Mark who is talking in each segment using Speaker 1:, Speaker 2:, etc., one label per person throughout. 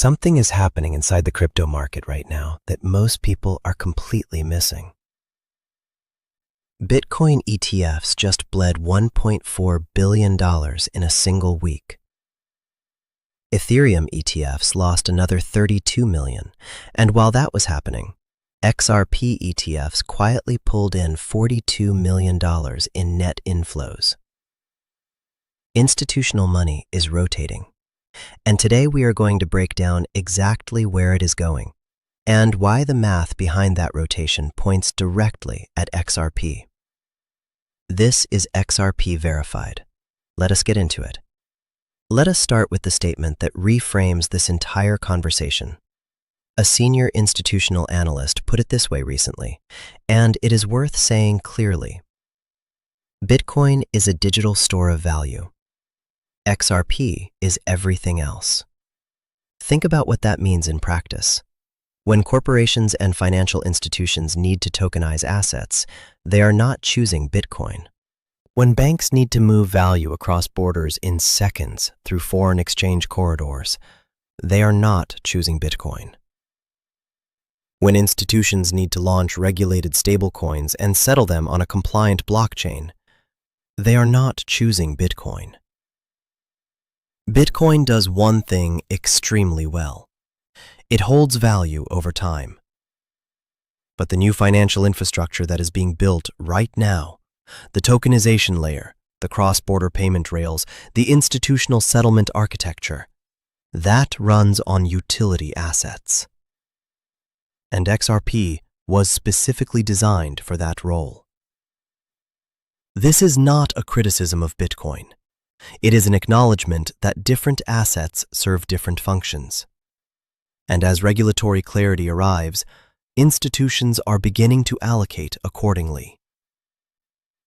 Speaker 1: Something is happening inside the crypto market right now that most people are completely missing. Bitcoin ETFs just bled $1.4 billion in a single week. Ethereum ETFs lost another $32 million, and while that was happening, XRP ETFs quietly pulled in $42 million in net inflows. Institutional money is rotating, and today we are going to break down exactly where it is going and why the math behind that rotation points directly at XRP. This is XRP Verified. Let us get into it. Let us start with the statement that reframes this entire conversation. A senior institutional analyst put it this way recently, and it is worth saying clearly. Bitcoin is a digital store of value. XRP is everything else. Think about what that means in practice. When corporations and financial institutions need to tokenize assets, they are not choosing Bitcoin. When banks need to move value across borders in seconds through foreign exchange corridors, they are not choosing Bitcoin. When institutions need to launch regulated stablecoins and settle them on a compliant blockchain, they are not choosing Bitcoin. Bitcoin does one thing extremely well. It holds value over time. But the new financial infrastructure that is being built right now, the tokenization layer, the cross-border payment rails, the institutional settlement architecture, that runs on utility assets. And XRP was specifically designed for that role. This is not a criticism of Bitcoin. It is an acknowledgement that different assets serve different functions. And as regulatory clarity arrives, institutions are beginning to allocate accordingly.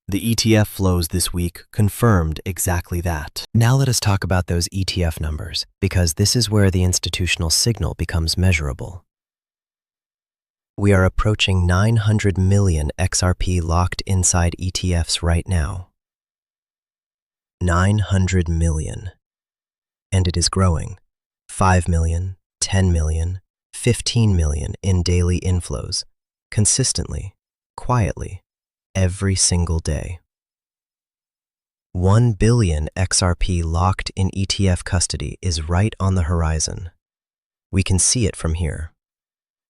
Speaker 1: The ETF flows this week confirmed exactly that. Now let us talk about those ETF numbers, because this is where the institutional signal becomes measurable. We are approaching 900 million XRP locked inside ETFs right now. 900 million. And it is growing. 5 million, 10 million, 15 million in daily inflows, consistently, quietly, every single day. 1 billion XRP locked in ETF custody is right on the horizon. We can see it from here.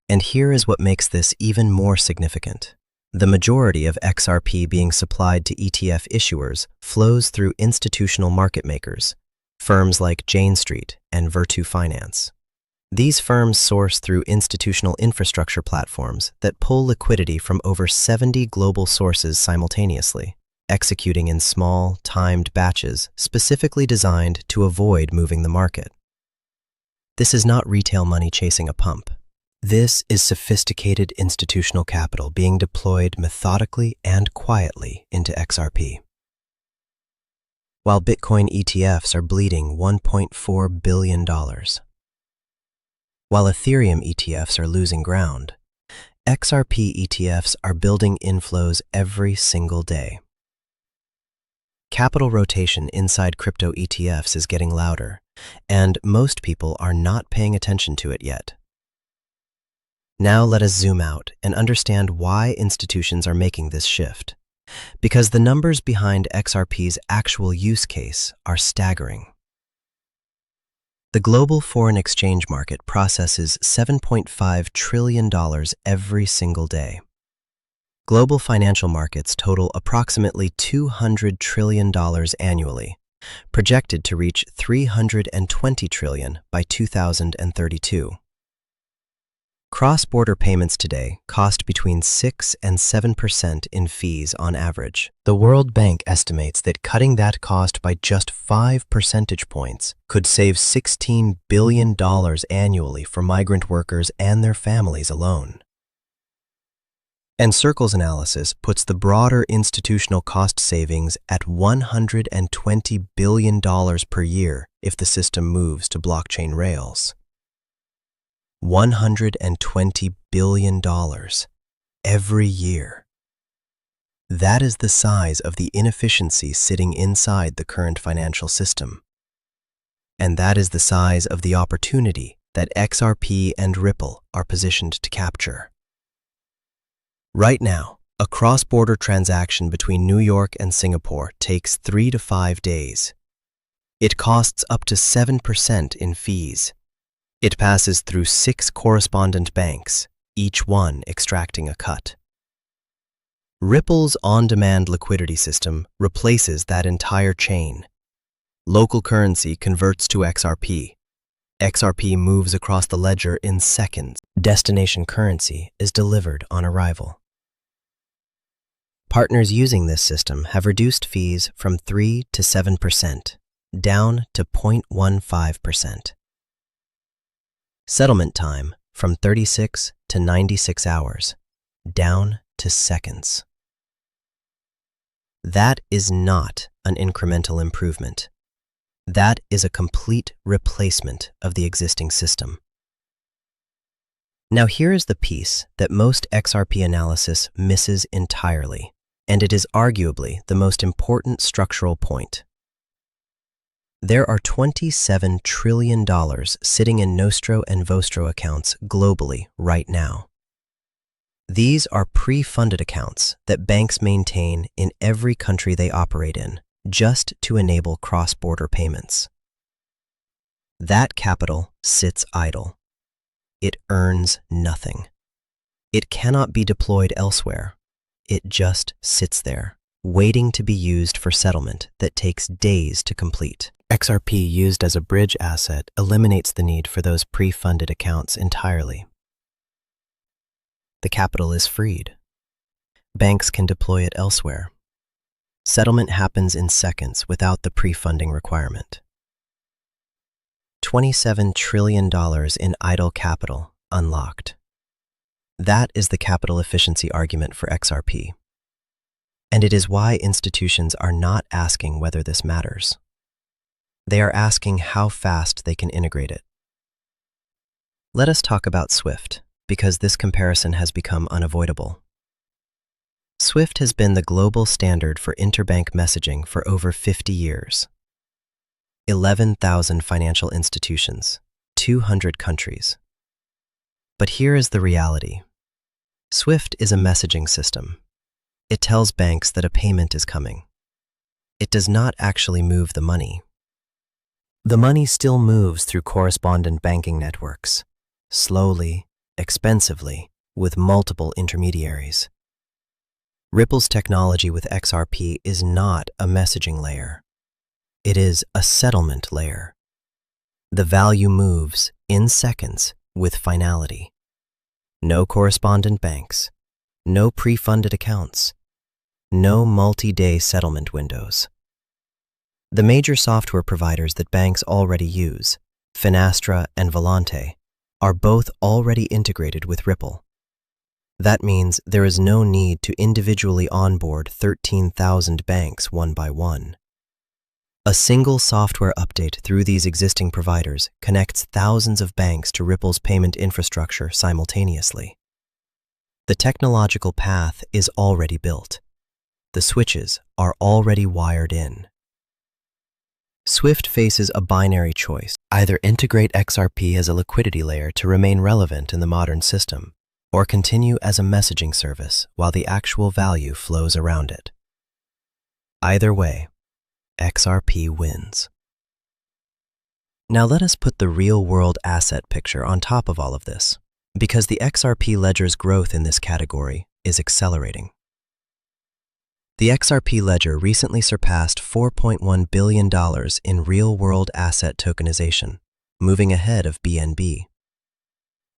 Speaker 1: And here is what makes this even more significant. The majority of XRP being supplied to ETF issuers flows through institutional market makers, firms like Jane Street and Virtu Finance. These firms source through institutional infrastructure platforms that pull liquidity from over 70 global sources simultaneously, executing in small, timed batches specifically designed to avoid moving the market. This is not retail money chasing a pump. This is sophisticated institutional capital being deployed methodically and quietly into XRP. While Bitcoin ETFs are bleeding $1.4 billion. While Ethereum ETFs are losing ground, XRP ETFs are building inflows every single day. Capital rotation inside crypto ETFs is getting louder, and most people are not paying attention to it yet. Now let us zoom out and understand why institutions are making this shift. Because the numbers behind XRP's actual use case are staggering. The global foreign exchange market processes $7.5 trillion every single day. Global financial markets total approximately $200 trillion annually, projected to reach $320 trillion by 2032. Cross-border payments today cost between 6 and 7% in fees on average. The World Bank estimates that cutting that cost by just 5 percentage points could save $16 billion annually for migrant workers and their families alone. And Circle's analysis puts the broader institutional cost savings at $120 billion per year if the system moves to blockchain rails. $120 billion every year. That is the size of the inefficiency sitting inside the current financial system. And that is the size of the opportunity that XRP and Ripple are positioned to capture. Right now, a cross-border transaction between New York and Singapore takes 3 to 5 days. It costs up to 7% in fees. It passes through 6 correspondent banks, each one extracting a cut. Ripple's on-demand liquidity system replaces that entire chain. Local currency converts to XRP. XRP moves across the ledger in seconds. Destination currency is delivered on arrival. Partners using this system have reduced fees from 3 to 7%, down to 0.15%. Settlement time from 36 to 96 hours, down to seconds. That is not an incremental improvement. That is a complete replacement of the existing system. Now here is the piece that most XRP analysis misses entirely, and it is arguably the most important structural point. There are $27 trillion sitting in Nostro and Vostro accounts globally right now. These are pre-funded accounts that banks maintain in every country they operate in, just to enable cross-border payments. That capital sits idle. It earns nothing. It cannot be deployed elsewhere. It just sits there, waiting to be used for settlement that takes days to complete. XRP used as a bridge asset eliminates the need for those pre-funded accounts entirely. The capital is freed. Banks can deploy it elsewhere. Settlement happens in seconds without the pre-funding requirement. $27 trillion in idle capital unlocked. That is the capital efficiency argument for XRP. And it is why institutions are not asking whether this matters. They are asking how fast they can integrate it. Let us talk about SWIFT, because this comparison has become unavoidable. SWIFT has been the global standard for interbank messaging for over 50 years. 11,000 financial institutions, 200 countries. But here is the reality. SWIFT is a messaging system. It tells banks that a payment is coming. It does not actually move the money. The money still moves through correspondent banking networks, slowly, expensively, with multiple intermediaries. Ripple's technology with XRP is not a messaging layer. It is a settlement layer. The value moves in seconds with finality. No correspondent banks, no pre-funded accounts, no multi-day settlement windows. The major software providers that banks already use, Finastra and Volante, are both already integrated with Ripple. That means there is no need to individually onboard 13,000 banks one by one. A single software update through these existing providers connects thousands of banks to Ripple's payment infrastructure simultaneously. The technological path is already built. The switches are already wired in. SWIFT faces a binary choice: either integrate XRP as a liquidity layer to remain relevant in the modern system, or continue as a messaging service while the actual value flows around it. Either way, XRP wins. Now let us put the real-world asset picture on top of all of this, because the XRP ledger's growth in this category is accelerating. The XRP ledger recently surpassed $4.1 billion in real-world asset tokenization, moving ahead of BNB.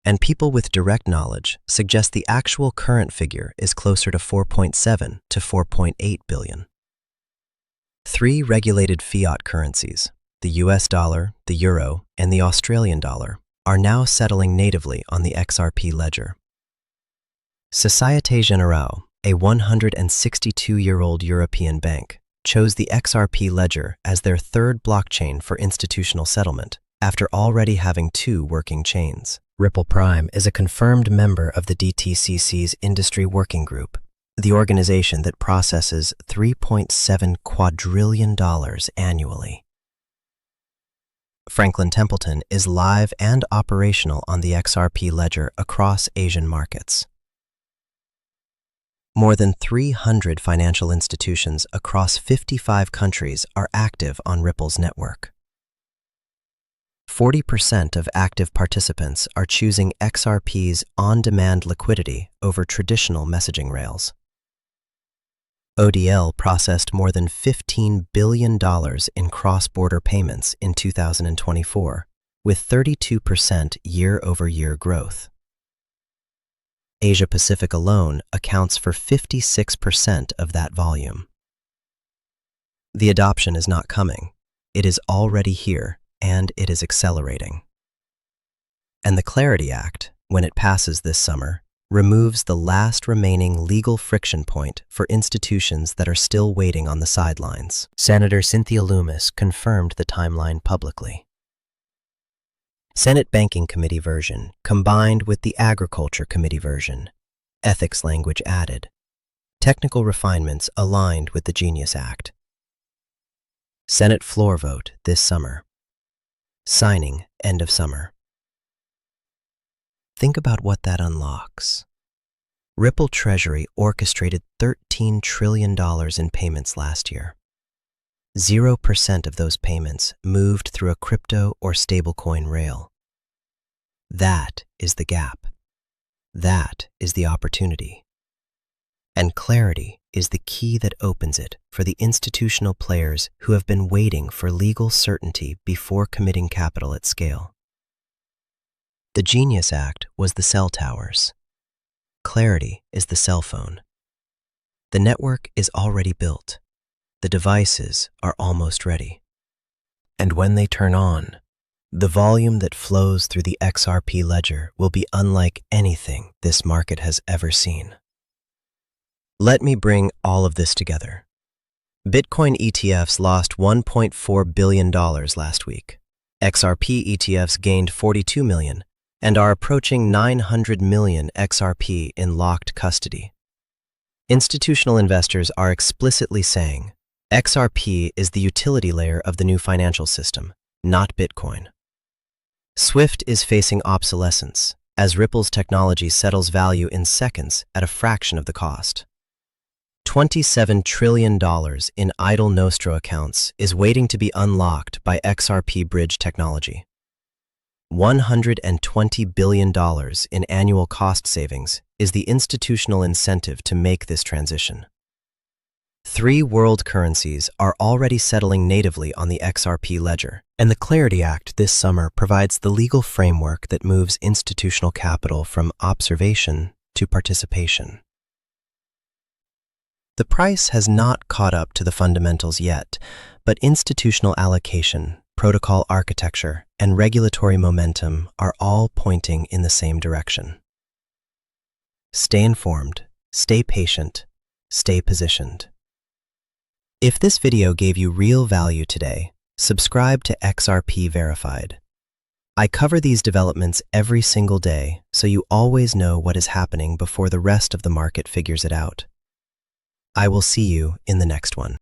Speaker 1: And people with direct knowledge suggest the actual current figure is closer to 4.7 to 4.8 billion. 3 regulated fiat currencies, the US dollar, the euro, and the Australian dollar, are now settling natively on the XRP ledger. Société Générale, a 162-year-old European bank, chose the XRP ledger as their third blockchain for institutional settlement, after already having 2 working chains. Ripple Prime is a confirmed member of the DTCC's Industry Working Group, the organization that processes $3.7 quadrillion annually. Franklin Templeton is live and operational on the XRP ledger across Asian markets. More than 300 financial institutions across 55 countries are active on Ripple's network. 40% of active participants are choosing XRP's on-demand liquidity over traditional messaging rails. ODL processed more than $15 billion in cross-border payments in 2024, with 32% year-over-year growth. Asia-Pacific alone accounts for 56% of that volume. The adoption is not coming. It is already here, and it is accelerating. And the Clarity Act, when it passes this summer, removes the last remaining legal friction point for institutions that are still waiting on the sidelines. Senator Cynthia Lummis confirmed the timeline publicly. Senate Banking Committee version combined with the Agriculture Committee version. Ethics language added. Technical refinements aligned with the Genius Act. Senate floor vote this summer. Signing end of summer. Think about what that unlocks. Ripple Treasury orchestrated $13 trillion in payments last year. 0% of those payments moved through a crypto or stablecoin rail. That is the gap. That is the opportunity. And Clarity is the key that opens it for the institutional players who have been waiting for legal certainty before committing capital at scale. The Genius Act was the cell towers. Clarity is the cell phone. The network is already built. The devices are almost ready. And when they turn on, the volume that flows through the XRP ledger will be unlike anything this market has ever seen. Let me bring all of this together. Bitcoin ETFs lost $1.4 billion last week. XRP ETFs gained $42 million and are approaching 900 million XRP in locked custody. Institutional investors are explicitly saying, XRP is the utility layer of the new financial system, not Bitcoin. SWIFT is facing obsolescence as Ripple's technology settles value in seconds at a fraction of the cost. $27 trillion in idle Nostro accounts is waiting to be unlocked by XRP bridge technology. $120 billion in annual cost savings is the institutional incentive to make this transition. 3 world currencies are already settling natively on the XRP ledger, and the Clarity Act this summer provides the legal framework that moves institutional capital from observation to participation. The price has not caught up to the fundamentals yet, but institutional allocation, protocol architecture, and regulatory momentum are all pointing in the same direction. Stay informed, stay patient, stay positioned. If this video gave you real value today, subscribe to XRP Verified. I cover these developments every single day, so you always know what is happening before the rest of the market figures it out. I will see you in the next one.